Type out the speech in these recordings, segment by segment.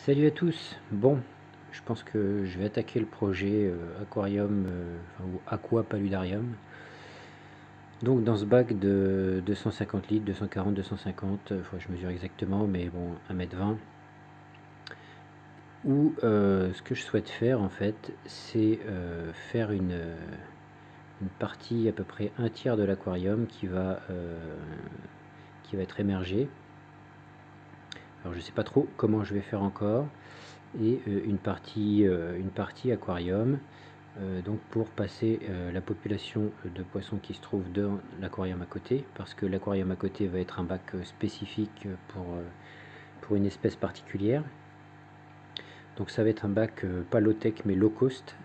Salut à tous. Bon, je pense que je vais attaquer le projet aquarium ou aqua paludarium. Donc dans ce bac de 250 litres, 240, 250, faudrait que je mesure exactement, mais bon, 1,20 m. Où ce que je souhaite faire en fait, c'est faire une partie à peu près un tiers de l'aquarium qui va être émergée. Alors je sais pas trop comment je vais faire encore. Et une partie aquarium, donc pour passer la population de poissons qui se trouve dans l'aquarium à côté, parce que l'aquarium à côté va être un bac spécifique pour une espèce particulière. Donc ça va être un bac pas low-tech mais low-cost,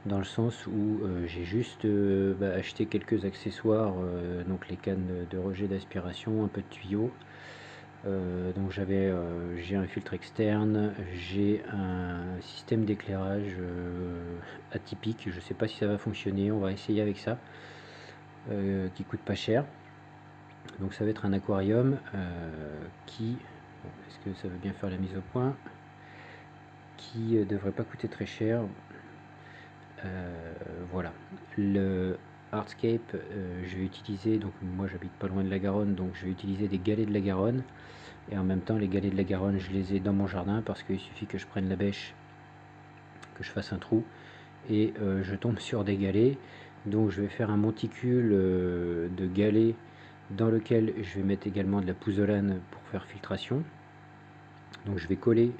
dans le sens où j'ai juste acheté quelques accessoires, donc les cannes de rejet d'aspiration, un peu de tuyaux. Donc j'ai un filtre externe, j'ai un système d'éclairage atypique, je ne sais pas si ça va fonctionner, on va essayer avec ça, qui coûte pas cher. Donc ça va être un aquarium est-ce que ça veut bien faire la mise au point, qui devrait pas coûter très cher. Voilà, le hardscape, je vais utiliser, donc moi j'habite pas loin de la Garonne, donc je vais utiliser des galets de la Garonne. Et en même temps, les galets de la Garonne, je les ai dans mon jardin parce qu'il suffit que je prenne la bêche, que je fasse un trou et je tombe sur des galets. Donc je vais faire un monticule de galets dans lequel je vais mettre également de la pouzzolane pour faire filtration. Donc je vais coller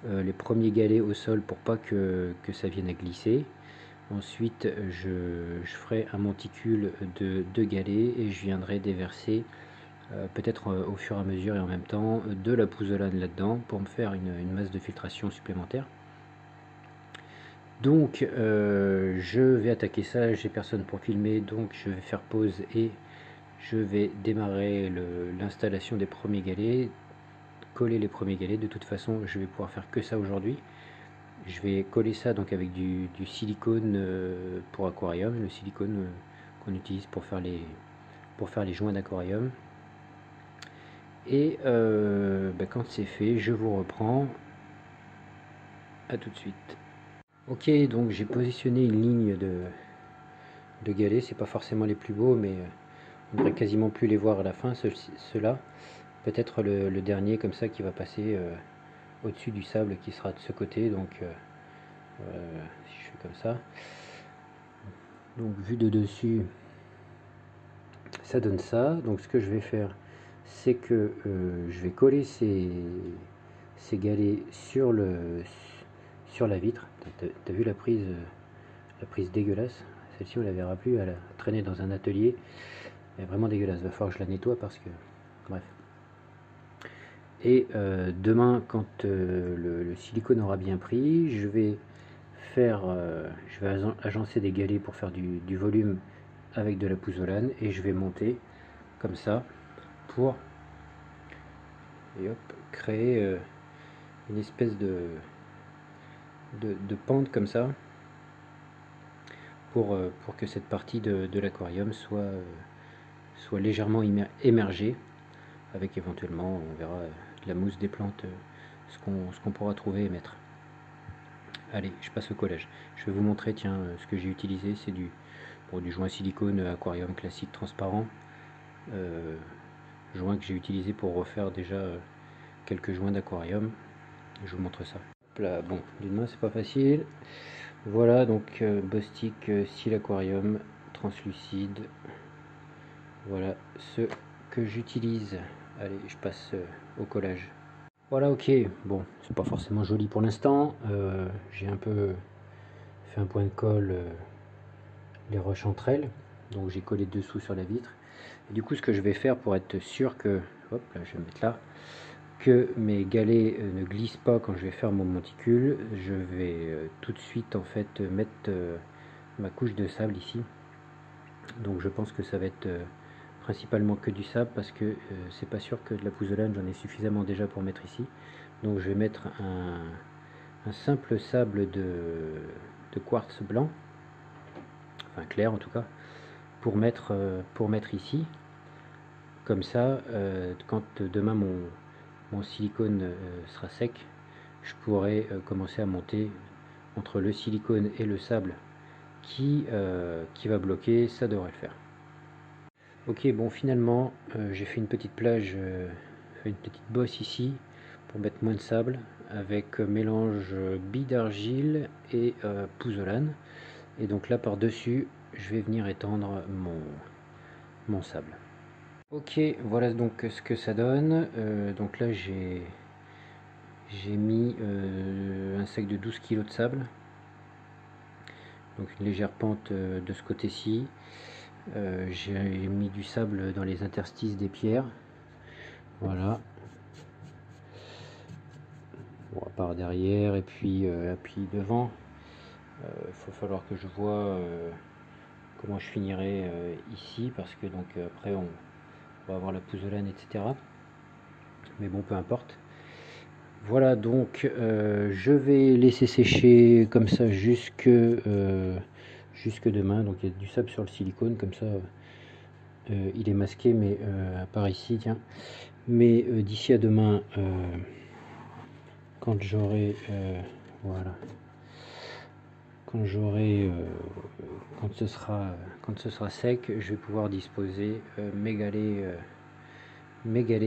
les premiers galets au sol pour pas que ça vienne à glisser. Ensuite, je ferai un monticule de 2 galets et je viendrai déverser peut-être au fur et à mesure et en même temps de la pouzzolane là-dedans pour me faire une masse de filtration supplémentaire. Donc je vais attaquer ça, j'ai personne pour filmer, donc je vais faire pause et je vais démarrer l'installation des premiers galets, coller les premiers galets. De toute façon, je vais pouvoir faire que ça aujourd'hui. Je vais coller ça donc avec du silicone pour aquarium, le silicone qu'on utilise pour faire les joints d'aquarium. Et quand c'est fait, je vous reprends. À tout de suite. Ok, donc j'ai positionné une ligne de galets. C'est pas forcément les plus beaux, mais on devrait quasiment plus les voir à la fin, ceux-là. Peut-être le dernier comme ça qui va passer au-dessus du sable qui sera de ce côté. Donc si je fais comme ça. Donc vu de dessus, ça donne ça. Donc ce que je vais faire, c'est que je vais coller ces galets sur la vitre. T'as vu la prise dégueulasse? Celle-ci on la verra plus, elle a traîné dans un atelier. Elle est vraiment dégueulasse, va falloir que je la nettoie parce que... Bref. Et demain, quand le silicone aura bien pris, je vais agencer des galets pour faire du volume avec de la pouzzolane et je vais monter comme ça pour créer une espèce de pente comme ça pour que cette partie de l'aquarium soit légèrement émergée, avec éventuellement, on verra, de la mousse, des plantes, ce qu'on pourra trouver et mettre. Allez, je passe au collage. Je vais vous montrer, tiens, ce que j'ai utilisé, c'est du joint silicone aquarium classique transparent, joint que j'ai utilisé pour refaire déjà quelques joints d'aquarium. Je vous montre ça. Là, bon, d'une main c'est pas facile. Voilà, donc Bostik style aquarium translucide. Voilà ce que j'utilise. Allez, je passe au collage. Voilà, ok. Bon, c'est pas forcément joli pour l'instant. J'ai un peu fait un point de colle les roches entre elles. Donc j'ai collé dessous sur la vitre. Et du coup, ce que je vais faire pour être sûr que, hop là, je vais mettre là, que mes galets ne glissent pas quand je vais faire mon monticule, je vais tout de suite en fait mettre ma couche de sable ici. Donc je pense que ça va être principalement que du sable parce que c'est pas sûr que de la pouzzolane j'en ai suffisamment déjà pour mettre ici. Donc je vais mettre un simple sable de quartz blanc, enfin clair en tout cas, pour mettre ici. Comme ça, quand demain mon silicone sera sec, je pourrais commencer à monter entre le silicone et le sable qui va bloquer. Ça devrait le faire. Ok, bon, finalement j'ai fait une petite plage, une petite bosse ici pour mettre moins de sable avec mélange billes d'argile et pouzzolane. Et donc là par dessus je vais venir étendre mon sable. Ok, voilà donc ce que ça donne. Donc là j'ai mis un sac de 12 kg de sable, donc une légère pente de ce côté-ci. J'ai mis du sable dans les interstices des pierres, voilà, bon, à part derrière et puis devant. Il va falloir que je vois comment je finirai ici, parce que donc après on va avoir la pouzzolane, etc. Mais bon, peu importe. Voilà, donc je vais laisser sécher comme ça jusque demain. Donc il y a du sable sur le silicone, comme ça il est masqué, mais par ici, tiens. Mais d'ici à demain, quand j'aurai voilà, quand j'aurai quand ce sera sec, je vais pouvoir disposer mes galets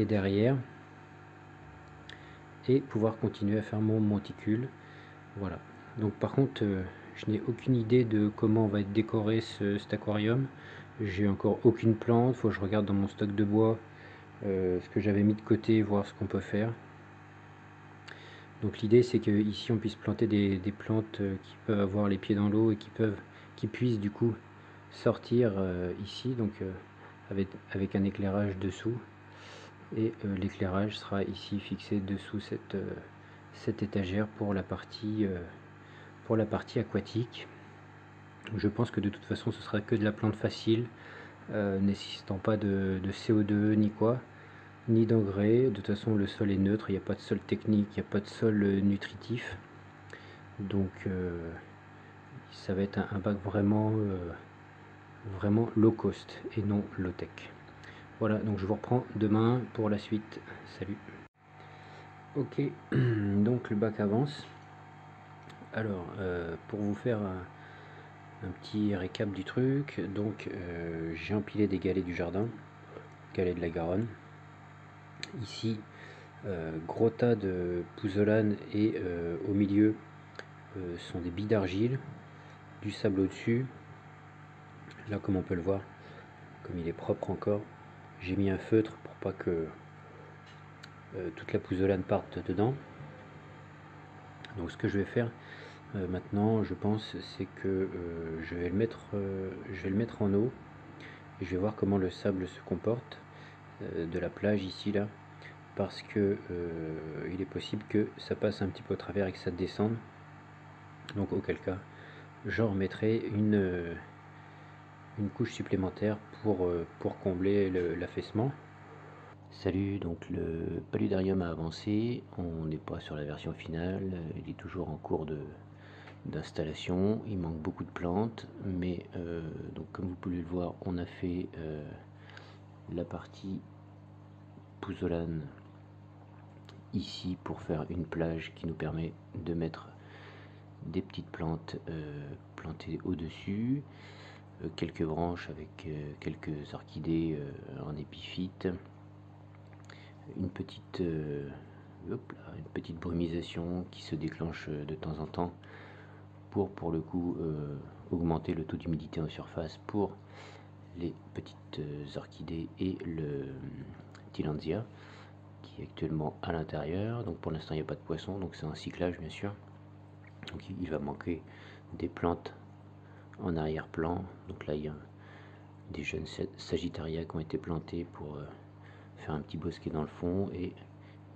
derrière et pouvoir continuer à faire mon monticule. Voilà. Donc par contre, je n'ai aucune idée de comment va être décoré cet aquarium. J'ai encore aucune plante. Faut que je regarde dans mon stock de bois ce que j'avais mis de côté, voir ce qu'on peut faire. Donc l'idée c'est que ici on puisse planter des plantes qui peuvent avoir les pieds dans l'eau et qui puissent du coup sortir ici, donc avec un éclairage dessous. Et l'éclairage sera ici fixé dessous cette étagère pour la partie aquatique. Je pense que de toute façon ce sera que de la plante facile, nécessitant pas de CO2 ni quoi, ni d'engrais. De toute façon le sol est neutre, il n'y a pas de sol technique, il n'y a pas de sol nutritif. Donc ça va être un bac vraiment low cost et non low tech. Voilà, donc je vous reprends demain pour la suite. Salut. Ok, donc le bac avance. Alors, pour vous faire un petit récap du truc, donc j'ai empilé des galets du jardin, galets de la Garonne. Ici, gros tas de pouzzolane et au milieu sont des billes d'argile, du sable au-dessus. Là, comme on peut le voir, comme il est propre encore, j'ai mis un feutre pour pas que toute la pouzzolane parte dedans. Donc ce que je vais faire maintenant, je pense, c'est que je vais le mettre en eau et je vais voir comment le sable se comporte de la plage ici là, parce que il est possible que ça passe un petit peu au travers et que ça descende. Donc auquel cas, j'en remettrai une couche supplémentaire pour combler l'affaissement. Salut, donc le paludarium a avancé, on n'est pas sur la version finale, il est toujours en cours d'installation, il manque beaucoup de plantes, mais donc comme vous pouvez le voir, on a fait la partie pouzzolane ici pour faire une plage qui nous permet de mettre des petites plantes plantées au-dessus, quelques branches avec quelques orchidées en épiphyte, une petite brumisation qui se déclenche de temps en temps pour le coup augmenter le taux d'humidité en surface pour les petites orchidées et le Tillandsia qui est actuellement à l'intérieur. Donc pour l'instant il n'y a pas de poisson, donc c'est un cyclage bien sûr. Donc il va manquer des plantes en arrière-plan. Donc là il y a des jeunes Sagittaria qui ont été plantés pour faire un petit bosquet dans le fond, et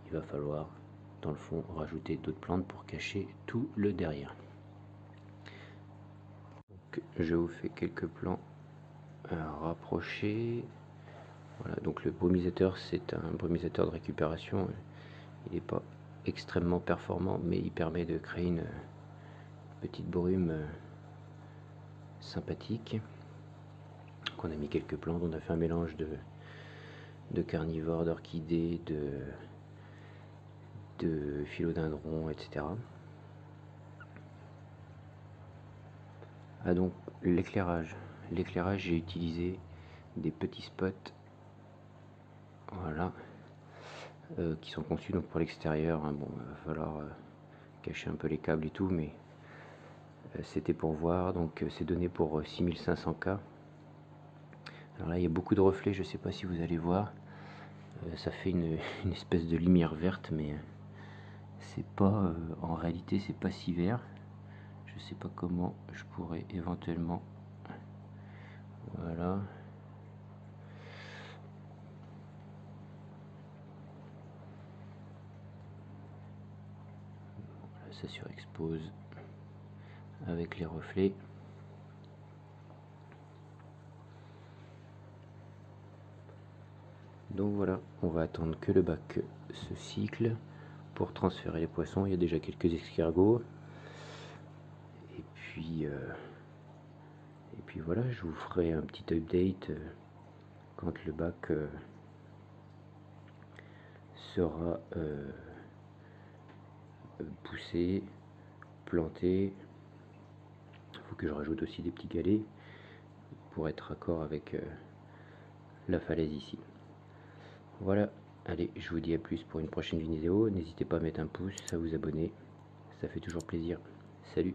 il va falloir dans le fond rajouter d'autres plantes pour cacher tout le derrière. Donc, je vous fais quelques plans rapprochés. Voilà, donc le brumisateur, c'est un brumisateur de récupération. Il n'est pas extrêmement performant, mais il permet de créer une petite brume sympathique. Donc on a mis quelques plantes, on a fait un mélange de carnivores, d'orchidées, de philodendron, etc. Ah donc l'éclairage. L'éclairage, j'ai utilisé des petits spots, voilà, qui sont conçus donc pour l'extérieur. Hein. Bon, il va falloir cacher un peu les câbles et tout, mais c'était pour voir. Donc c'est donné pour 6500K. Alors là, il y a beaucoup de reflets, je sais pas si vous allez voir. Ça fait une espèce de lumière verte, mais c'est pas, en réalité, c'est pas si vert. Je sais pas comment je pourrais éventuellement, voilà. Là, ça surexpose avec les reflets. Donc voilà, on va attendre que le bac se cycle pour transférer les poissons. Il y a déjà quelques escargots. Et puis voilà, je vous ferai un petit update quand le bac sera poussé, planté. Il faut que je rajoute aussi des petits galets pour être raccord avec la falaise ici. Voilà, allez, je vous dis à plus pour une prochaine vidéo. N'hésitez pas à mettre un pouce, à vous abonner, ça fait toujours plaisir. Salut!